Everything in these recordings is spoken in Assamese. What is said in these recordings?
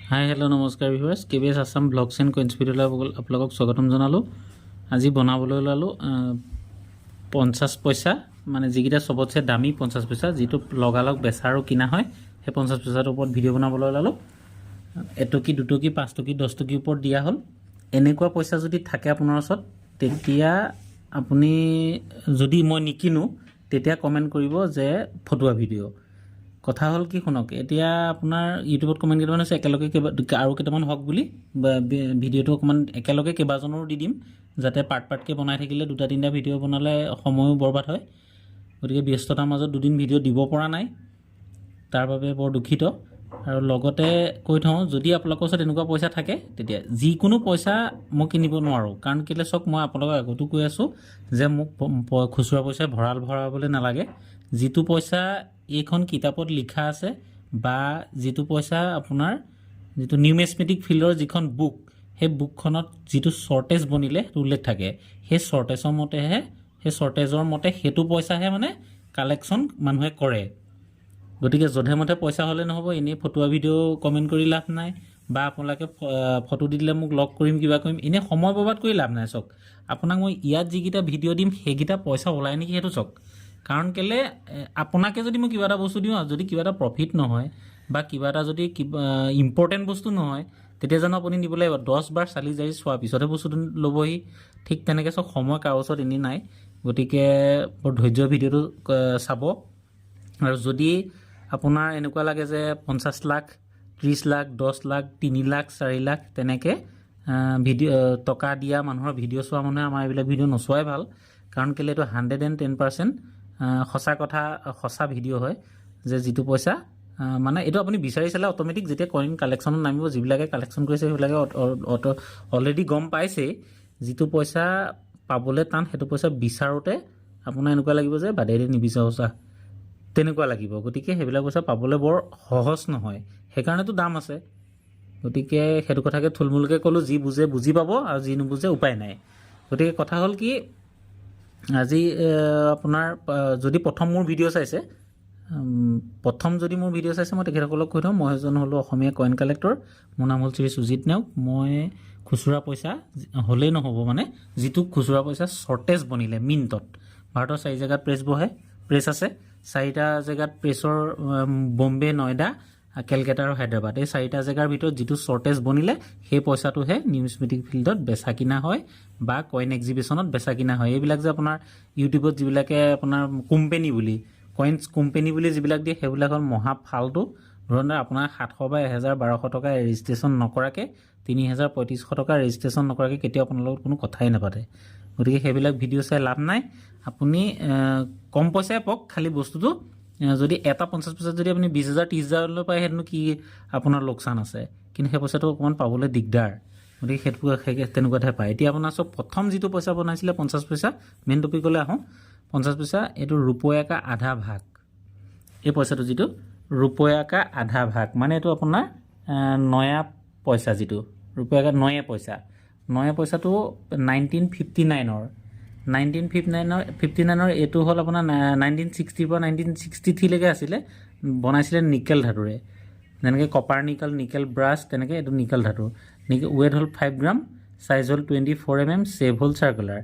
হাই হেল্ল' নমস্কাৰ viewers KBS Assam blogs and queens ভিডিঅ'লৈ আপোনালোকক স্বাগতম জনালোঁ। আজি বনাবলৈ ওলালোঁ 50 পইচা, মানে যিকেইটা চবতছে দামী 50 পইচা, যিটো লগালগ বেচা আৰু কিনা হয়, সেই 50 পইচাৰ ওপৰত ভিডিঅ' বনাবলৈ ওলালোঁ। 1 টকী 2 টকী 5 টকী 10 টকীৰ ওপৰত দিয়া হ'ল। এনেকুৱা পইচা যদি থাকে আপোনাৰ ওচৰত, তেতিয়া আপুনি যদি মই নিকিনো তেতিয়া কমেণ্ট কৰিব যে ফটোৱা ভিডিঅ'। কথা হ'ল কি শুনক, এতিয়া আপোনাৰ ইউটিউবত কমেণ্ট কেইটামান হৈছে একেলগে আৰু কেইটামান হওক বুলি ভিডিঅ'টো অকণমান একেলগে কেইবাজনৰো দি দিম, যাতে পাৰ্টকৈ বনাই থাকিলে 2-3টা ভিডিঅ' বনালে সময়ো বৰবাদ হয়। গতিকে ব্যস্ততাৰ মাজত 2 দিন ভিডিঅ' দিব পৰা নাই, তাৰ বাবে বৰ দুখিত। আৰু লগতে কৈ থওঁ, যদি আপোনালোকৰ ওচৰত এনেকুৱা পইচা থাকে তেতিয়া যিকোনো পইচা মই কিনিব নোৱাৰোঁ। কাৰণ কেলৈ চাওক, মই আপোনালোকক আগতো কৈ আছোঁ যে মোক খুচুৰা পইচা ভৰাবলৈ নালাগে। যিটো পইচা এইখন কিতাপত লিখা আছে বা যিটো পইচা আপোনাৰ যিটো নিউমেছমেটিক ফিল্ডৰ যিখন বুক, সেই বুকখনত যিটো শ্বৰ্টেজ বনিলে উল্লেখ থাকে, সেই শ্বৰ্টেজৰ মতে সেইটো পইচাহে মানে কালেকশ্যন মানুহে কৰে। গতিকে যধে মধে পইচা হ'লে নহ'ব। এনেই ফটোৱা ভিডিঅ' কমেণ্ট কৰি লাভ নাই, বা আপোনালোকে ফটো দি দিলে মোক লগ কৰিম কিবা কৰিম, এনেই সময় বৰবাদ কৰি লাভ নাই। চাওক, আপোনাক মই ইয়াত যিকেইটা ভিডিঅ' দিম সেইকেইটা পইচা ওলাই নেকি সেইটো চাওক। কাৰণ কেলৈ, আপোনাকে যদি মই কিবা এটা বস্তু দিওঁ আৰু যদি কিবা এটা প্ৰফিট নহয় বা কিবা এটা যদি ইম্পৰ্টেণ্ট বস্তু নহয়, তেতিয়া জানো আপুনি নিব লাগিব 10 বাৰ চালি জাৰি চোৱাৰ পিছতহে বস্তুটো ল'বহি। ঠিক তেনেকৈ চাওক, সময় কাৰো ওচৰত এনেই নাই। গতিকে বৰ ধৈৰ্য ভিডিঅ'টো চাব। আৰু যদি আপোনাৰ এনেকুৱা লাগে যে 50 লাখ 30 লাখ 10 লাখ 3 লাখ 4 লাখ তেনেকৈ টকা দিয়া মানুহৰ ভিডিঅ' চোৱা মানুহে আমাৰ এইবিলাক ভিডিঅ' নোচোৱাই ভাল। কাৰণ কেলৈ, এইটো 110% সঁচা কথা, সঁচা ভিডিঅ' হয় যে যিটো পইচা মানে এইটো আপুনি বিচাৰি চালে অট'মেটিক যেতিয়া কইন কালেকশ্যনত নামিব, যিবিলাকে কালেকশ্যন কৰিছে সেইবিলাকে অলৰেডি গম পাইছেই যিটো পইচা পাবলৈ টান, সেইটো পইচা বিচাৰোঁতে আপোনাৰ এনেকুৱা লাগিব যে বাদেই নিবিচাৰোঁ চা, তেনেকুৱা লাগিব। গতিকে সেইবিলাক পইচা পাবলৈ বৰ সহজ নহয়, সেইকাৰণেতো দাম আছে। গতিকে সেইটো কথাকে থুলমূলকৈ ক'লোঁ। যি বুজে বুজি পাব আৰু যি নুবুজে উপায় নাই। গতিকে কথা হ'ল কি, আজি আপোনাৰ যদি প্ৰথম মোৰ ভিডিঅ' চাইছে, মই তেখেতসকলক কৈ থওঁ, মই এজন হ'লোঁ অসমীয়া কইন কালেক্টৰ। মোৰ নাম হ'ল শ্ৰী সুজিত নেওগ। মই খুচুৰা পইচা হ'লেই নহ'ব, মানে যিটো খুচুৰা পইচা শ্বৰ্টেজ বনিলে মিণ্টত, ভাৰতৰ 4 জেগাত প্ৰেছ আছে। 4টা জেগাত প্ৰেছৰ বম্বে, নয়ডা, কেলকাতা আৰু হায়দৰাবাদ, এই 4টা জেগাৰ ভিতৰত যিটো শ্বৰ্টেজ বনিলে সেই পইচাটোহে নিউমেছমেটিক ফিল্ডত বেচা কিনা হয় বা কইন এক্সিবিশ্যনত বেচা কিনা হয়। এইবিলাক যে আপোনাৰ ইউটিউবত যিবিলাকে আপোনাৰ কইনছ কোম্পেনী বুলি যিবিলাক দিয়ে, সেইবিলাক হ'ল মহা ফাল্টু ধৰণে। আপোনাৰ 700 বা 1000 1200 টকা ৰেজিষ্ট্ৰেশ্যন নকৰাকৈ, 3000 3500 টকা ৰেজিষ্ট্ৰেশ্যন নকৰাকৈ কেতিয়াও আপোনাৰ লগত কোনো কথাই নাপাতে। গতিকে সেইবিলাক ভিডিঅ' চাই লাভ নাই। আপুনি কম পইচাই পাওক, খালী বস্তুটো যদি এটা 50 পইচাত যদি আপুনি 20,000 30,000লৈ পায়, সেইটোনো কি আপোনাৰ লোকচান আছে। কিন্তু সেই পইচাটো অকণমান পাবলৈ দিগদাৰ। গতিকে সেইটো তেনেকুৱাতহে পায়। এতিয়া আপোনাৰ চব প্ৰথম যিটো পইচা বনাইছিলে 50 পইচা, মেইন টপিকলৈ আহোঁ। 50 পইচা এইটো रुपया का आधा भाग। এই পইচাটো যিটো रुपया का आधा भाग, মানে এইটো আপোনাৰ নয়া পইচা, যিটো रुपया का নয়া পইচাটো 1959ৰ এইটো হ'ল আপোনাৰ 1960 পৰা 1963লৈকে আছিলে। বনাইছিলে নিকেল ধাতুৰে, যেনেকৈ কপাৰ নিকেল ব্ৰাছ, তেনেকৈ এইটো নিকেল ধাতু। ৱেট হ'ল 5 গ্ৰাম, চাইজ হ'ল 24 mm, চেভ হ'ল চাৰ্কুলাৰ।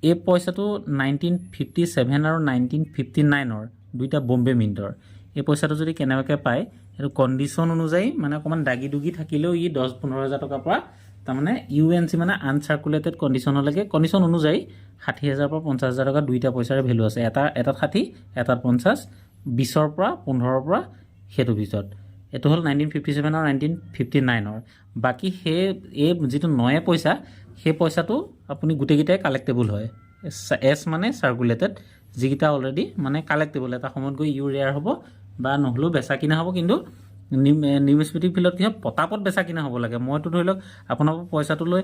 এই পইচাটো 1957 আৰু 1959ৰ দুইটা বম্বে মিণ্টৰ। এই পইচাটো যদি কেনেবাকৈ পায়, এইটো কণ্ডিশ্যন অনুযায়ী, মানে অকণমান দাগি দুগি থাকিলেও ই 10-15 হাজাৰ টকাৰ পৰা, তাৰমানে UNC মানে আনচাৰ্কুলেটেড কণ্ডিশ্যনলৈকে, কণ্ডিশ্যন অনুযায়ী 60,000 পৰা 50,000 টকা দুইটা পইচাৰে ভেলু আছে। এটাত 60, এটাত 50, 20ৰ পৰা 15ৰ পৰা সেইটো ভিতৰত। এইটো হ'ল 1957 আৰু 1959ৰ। বাকী এই যিটো নয়া পইচা, সেই পইচাটো আপুনি গোটেইকেইটাই কালেক্টেবল হয়। এছ মানে চাৰ্কুলেটেড, যিকেইটা অলৰেডি মানে কালেক্টেবল, এটা সময়ত গৈ ৰেয়াৰ হ'ব বা নহ'লেও বেচা কিনা হ'ব। কিন্তু নিউমেছমেটিক ফিল্ডত কি হয়, পতাপত বেচা কিনা হ'ব লাগে। মইতো ধৰি লওক আপোনাৰ পইচাটো লৈ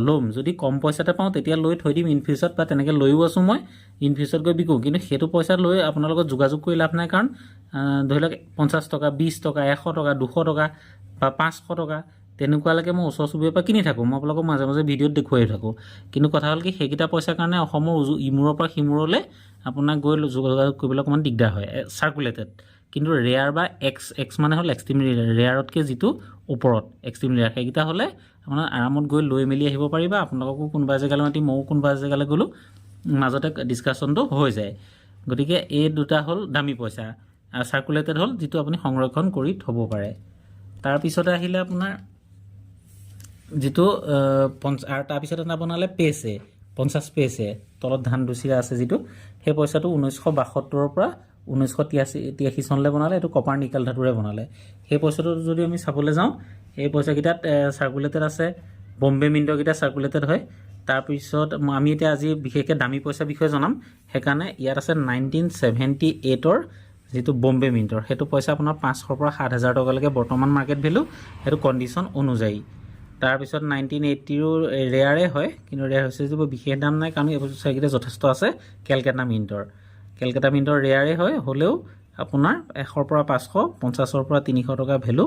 ল'ম, যদি কম পইচাতে পাওঁ তেতিয়া লৈ থৈ দিম ইনফিউচাৰত, বা তেনেকৈ লৈও আছোঁ মই, ইনফিউচাৰত গৈ বিকোঁ। কিন্তু সেইটো পইচা লৈ আপোনাৰ লগত যোগাযোগ কৰি লাভ নাই। কাৰণ ধৰি লওক 50 টকা 20 টকা 100 টকা 200 টকা বা 500 টকা তেনেকুৱালৈকে মই ওচৰ চুবুৰীয়াৰ পৰা কিনি থাকোঁ। মই আপোনালোকক মাজে মাজে ভিডিঅ'ত দেখুৱাই থাকোঁ। কিন্তু কথা হ'ল কি, সেইকেইটা পইচাৰ কাৰণে অসমৰ ইমূৰৰ পৰা সিমূৰলৈ আপোনাক গৈ যোগাযোগ কৰিবলৈ অকণমান দিগদাৰ হয়। চাৰ্কুলেটেড, কিন্তু ৰেয়াৰ বা এক্স মানে হ'ল এক্সট্ৰিম ৰেয়াৰতকৈ যিটো ওপৰত এক্সট্ৰিমলি ৰেয়াৰ সেইকেইটা হ'লে আপোনাৰ আৰামত গৈ লৈ মেলি আহিব পাৰিবা আপোনালোককো কোনোবা জেগালৈ মাতি ময়ো কোনোবা জেগালৈ গ'লোঁ মাজতে ডিছকাশ্যনটো হৈ যায় গতিকে এই দুটা হ'ল দামী পইচা আৰু চাৰ্কুলেটেড হ'ল যিটো আপুনি সংৰক্ষণ কৰি থ'ব পাৰে তাৰপিছতে আহিলে আপোনাৰ যিটো আৰু তাৰপিছত এটা বনালে পেছে 50 পেছে তলত ধান দুচিৰা আছে যিটো সেই পইচাটো 1972 পৰা 1983 চনলৈ বনালে এইটো কপাৰ নিকেল ধাতুৰে বনালে সেই পইচাটো যদি আমি চাবলৈ যাওঁ এই পইচাকেইটাত চাৰ্কুলেটেড আছে বম্বে মিণ্টৰকেইটা চাৰ্কুলেটেড হয় তাৰপিছত আমি এতিয়া আজি বিশেষকৈ দামী পইচা বিষয়ে জনাম সেইকাৰণে ইয়াত আছে 1978ৰ যিটো বম্বে মিণ্টৰ সেইটো পইচা আপোনাৰ 500 পৰা 7,000 টকালৈকে বৰ্তমান মাৰ্কেট ভেলু সেইটো কণ্ডিশ্যন অনুযায়ী তাৰপিছত 1980ৰো ৰেয়াৰে হয় কিন্তু ৰেয়াৰ হৈছে যে বিশেষ দাম নাই কাৰণ এই পইচাকেইটা যথেষ্ট আছে কেলকাটা মিণ্টৰ ৰেয়াৰে হয় হ'লেও আপোনাৰ 100 পৰা 500 50ৰ পৰা 300 টকা ভেলু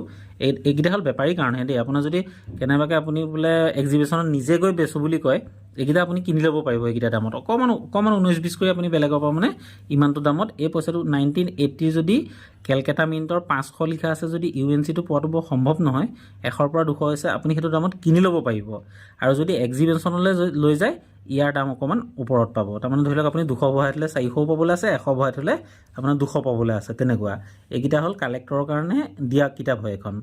এইকেইটা হ'ল বেপাৰীৰ কাৰণে দেই আপোনাৰ যদি কেনেবাকৈ আপুনি বোলে এক্সিবিশ্যনত নিজে গৈ বেচোঁ বুলি কয় এইকেইটা আপুনি কিনি ল'ব পাৰিব এইকেইটা দামত অকণমান 19-20 কৰি আপুনি বেলেগৰ পৰা মানে ইমানটো দামত এই পইচাটো 1980 যদি কেলকাটা মিণ্টৰ 500 লিখা আছে যদি ইউএনচিটো পোৱাটো বৰ সম্ভৱ নহয় 100 পৰা 200 হৈছে আপুনি সেইটো দামত কিনি ল'ব পাৰিব আৰু যদি এক্সিবিশ্যনলৈ লৈ যায় ইয়াৰ দাম অকণমান ওপৰত পাব তাৰমানে ধৰি লওক আপুনি 200 বহাই থ'লে 400 পাবলৈ আছে 100 বহাই থ'লে আপোনাৰ 200 পাবলৈ আছে তেনেকুৱা এইকেইটা হ'ল কালেক্টৰৰ কাৰণে দিয়া কিতাপ হয় এখন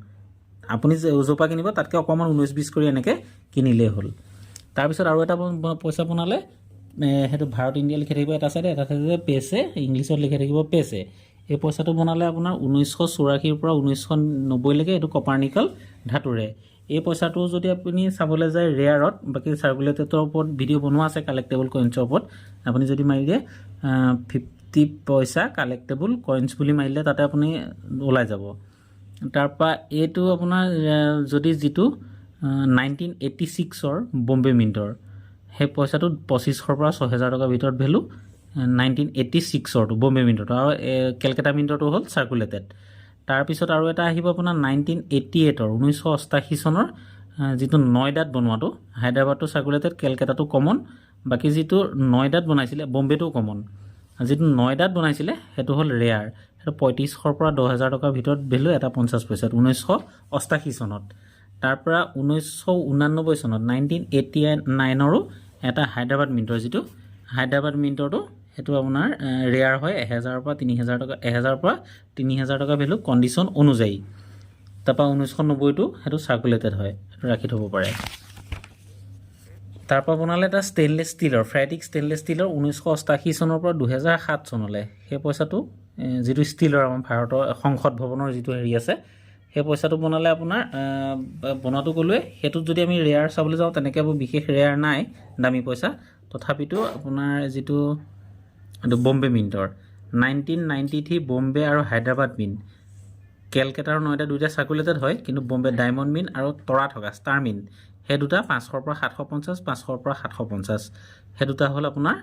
আপুনি য'ৰ পৰা কিনিব তাতকৈ অকণমান 19-20 কৰি এনেকৈ কিনিলেই হ'ল তাৰপিছত আৰু এটা পইচা বনালে সেইটো ভাৰত ইণ্ডিয়া লিখি থাকিব এটা চাইডে পেছে ইংলিছত লিখি থাকিব পেছে এই পইচাটো বনালে আপোনাৰ 1984 পৰা 1990 লৈকে এইটো কপাৰ নিকেল ধাতুৰে এই পইচাটো যদি আপুনি চাবলৈ যায় ৰেয়াৰত বাকী চাৰ্কুলেটেডৰ ওপৰত ভিডিঅ' বনোৱা আছে কালেক্টেবল কইনছৰ ওপৰত আপুনি যদি মাৰি দিয়ে 50 পইচা কালেক্টেবল কইনছ বুলি মাৰিলে তাতে আপুনি ওলাই যাব তাৰপৰা এইটো আপোনাৰ যদি যিটো 1986ৰ বম্বে মিণ্টৰ সেই পইচাটো 2500 পৰা 6,000 টকাৰ ভিতৰত ভেলু 1986ৰটো বম্বে মিণ্টৰটো আৰু কেলকাটা মিণ্টৰটো হ'ল চাৰ্কুলেটেড তাৰপিছত আৰু এটা আহিব আপোনাৰ 1988ৰ 1988 চনৰ যিটো নয়ডাত বনোৱাটো হায়দৰাবাদটো চাৰ্কুলেটেড কেলকাতাটো কমন বাকী যিটো নয়ডাত বনাইছিলে বম্বেটো কমন যিটো নয়ডাত বনাইছিলে সেইটো হ'ল ৰেয়াৰ সেইটো 3500 পৰা 10,000 টকাৰ ভিতৰত ভেলু এটা 50 পইচাত 1988 চনত তাৰপৰা 1989 চনত 1989ৰো এটা হায়দৰাবাদ মিণ্টৰ যিটো হায়দৰাবাদ মিণ্টৰটো সেইটো আপোনাৰ ৰেয়াৰ হয় 1,000 পৰা 3,000 টকা 1,000 পৰা 3,000 টকা ভেলু কণ্ডিশ্যন অনুযায়ী তাৰপৰা 1990টো সেইটো চাৰ্কুলেটেড হয় সেইটো ৰাখি থ'ব পাৰে তাৰপৰা বনালে এটা ষ্টেইনলেছ ষ্টীলৰ ফ্ৰাইটিক ষ্টেইনলেছ ষ্টীলৰ 1988 চনৰ পৰা 2007 চনলৈ সেই পইচাটো যিটো ষ্টীলৰ আমাৰ ভাৰতৰ সংসদ ভৱনৰ যিটো হেৰি আছে সেই পইচাটো বনালে আপোনাৰ বনোৱাটো ক'লোৱে সেইটোত যদি আমি ৰেয়াৰ চাবলৈ যাওঁ তেনেকৈ বিশেষ ৰেয়াৰ নাই দামী পইচা তথাপিতো আপোনাৰ যিটো এইটো বম্বে মিণ্টৰ 1993 বম্বে আৰু হায়দৰাবাদ মিণ্ট কেলকাটা আৰু নয়ডা দুইটা চাৰ্কুলেটেড হয় কিন্তু বম্বে ডায়মণ্ড মিণ্ট আৰু তৰা থকা ষ্টাৰ মিণ্ট সেই দুটা 500 পৰা 750 500 পৰা 750 সেই দুটা হ'ল আপোনাৰ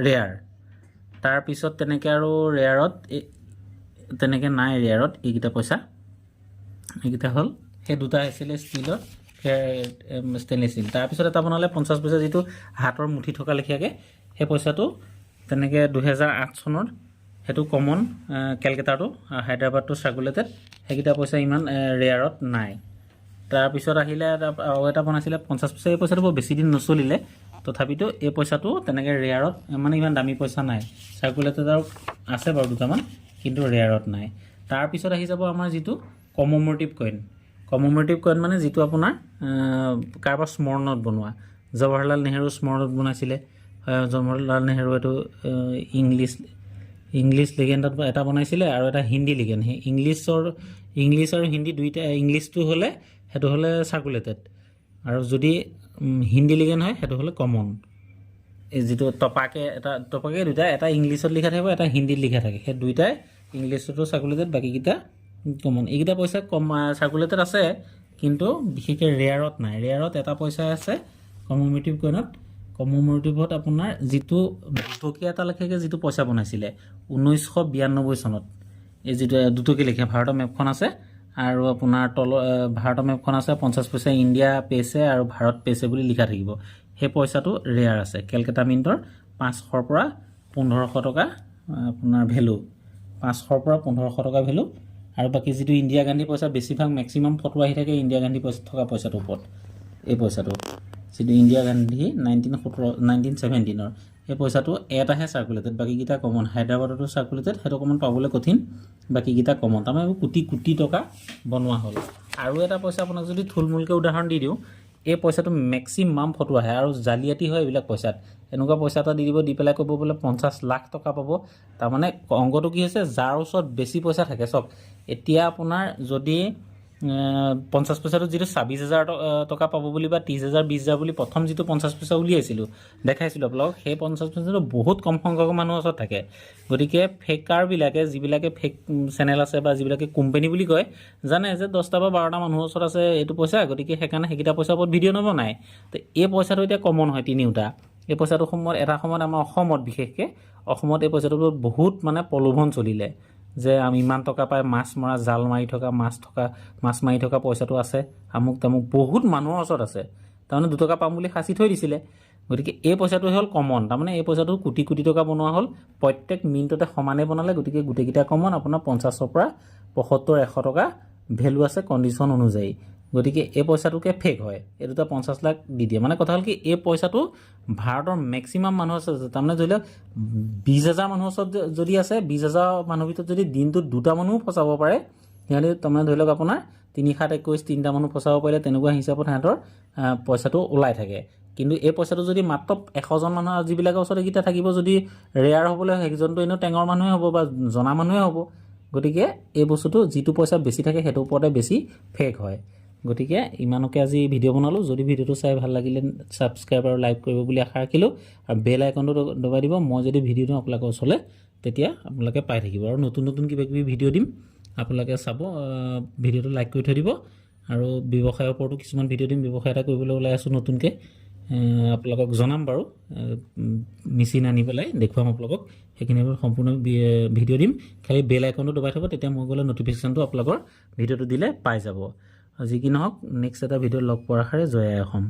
ৰেয়াৰ তাৰপিছত তেনেকৈ আৰু ৰেয়াৰত তেনেকৈ নাই ৰেয়াৰত এইকেইটা পইচা এইকেইটা হ'ল সেই দুটা আছিলে ষ্টীলৰ ষ্টেইনলেছ ষ্টীল তাৰপিছত এটা বনালে 50 পইচা যিটো হাতৰ মুঠি থকা লেখীয়াকৈ সেই পইচাটো তেনেকৈ 2008 চনত সেইটো কমন কেলকাতাটো হায়দৰাবাদটো চাৰ্কুলেটেড সেইকেইটা পইচা ইমান ৰেয়াৰত নাই তাৰপিছত আহিলে আৰু এটা বনাইছিলে 50 পইচা এই পইচাটো বৰ বেছি দিন নচলিলে তথাপিতো এই পইচাটো তেনেকৈ ৰেয়াৰত মানে ইমান দামী পইচা নাই চাৰ্কুলেটেডৰ আছে বাৰু দুটামান কিন্তু ৰেয়াৰত নাই তাৰপিছত আহি যাব আমাৰ যিটো কমমেমৰেটিভ কইন মানে যিটো আপোনাৰ কাৰোবাৰ স্মৰণত বনোৱা জৱাহৰলাল নেহেৰু স্মৰণত বনাইছিলে জৱাহৰলাল নেহেৰু এইটো ইংলিছ লিগেণ্ডত এটা বনাইছিলে আৰু এটা হিন্দী লিগেণ্ড সেই ইংলিছ আৰু হিন্দী দুইটা ইংলিছটো হ'লে সেইটো হ'লে চাৰ্কুলেটেড আৰু যদি হিন্দী লিগেণ্ড হয় সেইটো হ'লে কমন এই যিটো টপাকে দুটা এটা ইংলিছত লিখা থাকিব এটা হিন্দীত লিখা থাকে সেই দুইটাই ইংলিছতো চাৰ্কুলেটেড বাকীকেইটা কমন এইকেইটা পইচা চাৰ্কুলেটেড আছে কিন্তু বিশেষকৈ ৰেয়াৰত নাই ৰেয়াৰত এটা পইচা আছে কমমেমৰেটিভত আপোনাৰ যিটো দুটকীয়া এটা লেখীয়াকৈ যিটো পইচা বনাইছিলে 1992 চনত এই যিটো দুটকীয়া লেখীয়া ভাৰতৰ মেপখন আছে আৰু আপোনাৰ ভাৰতৰ মেপখন আছে 50 পইচা ইণ্ডিয়া পেছে আৰু ভাৰত পেছে বুলি লিখা থাকিব সেই পইচাটো ৰেয়াৰ আছে কেলকাটা মিণ্টৰ 500 পৰা 1500 টকা আপোনাৰ ভেলু 500 পৰা 1500 টকা ভেলু আৰু বাকী যিটো ইন্দিৰা গান্ধী পইচা বেছিভাগ মেক্সিমাম ফটো আহি থাকে ইন্দিৰা গান্ধী পইচা থকা পইচাটোৰ ওপৰত এই পইচাটো যিটো ইন্দিৰা গান্ধী 1917 এই পইচাটো এটাহে চাৰ্কুলেটেড বাকীকেইটা কমন হায়দৰাবাদতো চাৰ্কুলেটেড সেইটো অকণমান পাবলৈ কঠিন বাকীকেইটা কমন তাৰমানে এইবোৰ কোটি কোটি টকা বনোৱা হ'ল আৰু এটা পইচা আপোনাক যদি থুলমূলকৈ উদাহৰণ দি দিওঁ এই পইচাটো মেক্সিমাম ফটো আহে আৰু জালিয়াতি হয় এইবিলাক পইচাত এনেকুৱা পইচা এটা দি দিব দি পেলাই ক'ব বোলে 50 লাখ টকা পাব তাৰমানে অংকটো কি হৈছে যাৰ ওচৰত বেছি পইচা থাকে চাওক এতিয়া আপোনাৰ যদি 50 পইচাটো যিটো 26,000 টকা পাব বুলি বা 30,000 20,000 বুলি প্ৰথম যিটো 50 পইচা উলিয়াইছিলোঁ দেখাইছিলোঁ আপোনালোকক সেই 50 পইচাটো বহুত কম সংখ্যক মানুহৰ ওচৰত থাকে গতিকে ফেকাৰবিলাকে যিবিলাকে ফেক চেনেল আছে বা যিবিলাকে কোম্পানী বুলি কয় জানে যে 10টা বা 12টা মানুহৰ ওচৰত আছে এইটো পইচা গতিকে সেইকাৰণে সেইকেইটা পইচাৰ ওপৰত ভিডিঅ' নবনায় তো এই পইচাটো এতিয়া কমন হয় তিনিওটা এই পইচাটো সময়ত এটা সময়ত আমাৰ অসমত বিশেষকৈ অসমত এই পইচাটো বহুত মানে প্ৰলোভন চলিলে যে আমি ইমান টকা পাই মাছ মৰা জাল মাৰি থকা মাছ মাৰি থকা পইচাটো আছে আমুক তামুক বহুত মানুহৰ ওচৰত আছে তাৰমানে 2 টকা পাম বুলি সাঁচি থৈ দিছিলে গতিকে এই পইচাটো হ'ল কমন তাৰমানে এই পইচাটো কোটি কোটি টকা বনোৱা হ'ল প্ৰত্যেক মিনিটতে সমানে বনালে গতিকে গোটেইকেইটা কমন আপোনাৰ 50ৰ পৰা 75 100 টকা ভেলু আছে কণ্ডিশ্যন অনুযায়ী গতিকে এই পইচাটোকে ফেক হয় এই দুটা 50 লাখ দি দিয়ে মানে কথা হ'ল কি এই পইচাটো ভাৰতৰ মেক্সিমাম মানুহ আছে তাৰমানে ধৰি লওক 20,000 মানুহৰ ওচৰত যদি আছে 20,000 মানুহৰ ভিতৰত যদি দিনটোত 2টা মানুহো ফচাব পাৰে সিহঁতে তাৰমানে ধৰি লওক আপোনাৰ 3 7 21 3টা মানুহ ফচাব পাৰিলে তেনেকুৱা হিচাপত সিহঁতৰ পইচাটো ওলাই থাকে কিন্তু এই পইচাটো যদি মাত্ৰ 100জন মানুহ যিবিলাকৰ ওচৰত এইকেইটা থাকিব যদি ৰেয়াৰ হ'বলৈ সেইজনটো এনেও টেঙৰ মানুহে হ'ব বা জনা মানুহে হ'ব গতিকে এই বস্তুটো যিটো পইচা বেছি থাকে সেইটোৰ ওপৰতে বেছি ফেক হয় গতিকে ইমানকে আজি ভিডিঅ' বনালোঁ যদি ভিডিঅ'টো চাই ভাল লাগিলে ছাবস্ক্ৰাইব আৰু লাইক কৰিব বুলি আশা ৰাখিলোঁ আৰু বেল আইকনটো দবাই দিব মই যদি ভিডিঅ' দিওঁ আপোনালোকৰ ওচৰলৈ তেতিয়া আপোনালোকে পাই থাকিব আৰু নতুন নতুন কিবা কিবি ভিডিঅ' দিম আপোনালোকে চাব ভিডিঅ'টো লাইক কৰি থৈ দিব আৰু ব্যৱসায়ৰ ওপৰতো কিছুমান ভিডিঅ' দিম ব্যৱসায় এটা কৰিবলৈ ওলাই আছোঁ নতুনকৈ আপোনালোকক জনাম বাৰু মেচিন আনি পেলাই দেখুৱাম আপোনালোকক সেইখিনি সম্পূৰ্ণ ভিডিঅ' দিম খালি বেল আইকনটো দবাই থ'ব তেতিয়া মই গ'লে নটিফিকেশ্যনটো আপোনালোকৰ ভিডিঅ'টো দিলে পাই যাব যি কি নহওক নেক্সট এটা ভিডিঅ' লগ পোৱাৰ আশাৰে জয় আই অসম